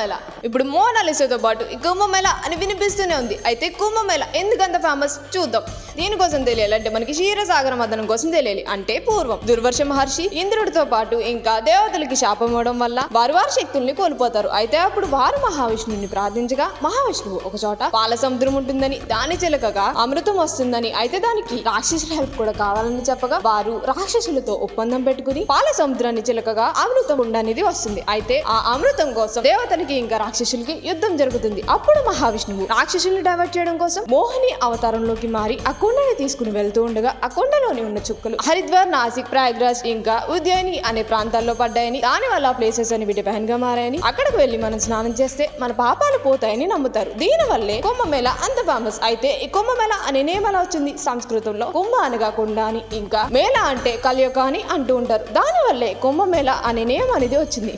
కుంభమేళ. ఇప్పుడు మోనాలిసాతో పాటు ఈ కుంభమేళ అని వినిపిస్తూనే ఉంది. అయితే కుంభమేళ ఎందుకంత ఫేమస్ చూద్దాం. దీనికోసం తెలియాలంటే మనకి క్షీరసాగర మథనం కోసం తెలియాలి. అంటే పూర్వం దుర్వర్ష మహర్షి ఇంద్రుడితో పాటు ఇంకా దేవతలకి శాపం ఇవ్వడం వల్ల వారి శక్తుల్ని కోల్పోతారు. అయితే అప్పుడు వారు మహావిష్ణువుని ప్రార్థించగా మహావిష్ణువు ఒక చోట పాల సముద్రం ఉంటుందని, దాని చిలకగా అమృతం వస్తుందని, అయితే దానికి రాక్షసుల హెల్ప్ కూడా కావాలని చెప్పగా వారు రాక్షసులతో ఒప్పందం పెట్టుకుని పాల సముద్రాన్ని చిలకగా అమృతం ఉండనేది వస్తుంది. అయితే ఆ అమృతం కోసం దేవతలకి ఇంకా రాక్షసులకి యుద్ధం జరుగుతుంది. అప్పుడు మహావిష్ణువు రాక్షసుల్ని డైవర్ట్ చేయడం కోసం మోహిని అవతారంలోకి మారి ఆ కొండని తీసుకుని వెళ్తూ ఉండగా ఆ కొండలోని ఉన్న చుక్కలు హరిద్వార్, నాసిక్, ప్రయాగ్రాజ్ ఇంకా ఉజ్జయిని అనే ప్రాంతాల్లో పడ్డాయని, దాని వల్ల ప్లేసెస్ అని డివైన్ గా మారాయని, అక్కడికి వెళ్లి మనం స్నానం చేస్తే మన పాపాలు పోతాయని నమ్ముతారు. దీని వల్లే కుంభమేళ అంత ఫేమస్. అయితే ఈ కుంభమేళ అనే నేమ్ ఎలా వచ్చింది? సంస్కృతంలో కుంభ అనగా కొండ అని, ఇంకా మేళ అంటే కలియుగ అని అంటూ ఉంటారు. దాని వల్లే కుంభమేళ అనే నేమ్ అనేది వచ్చింది.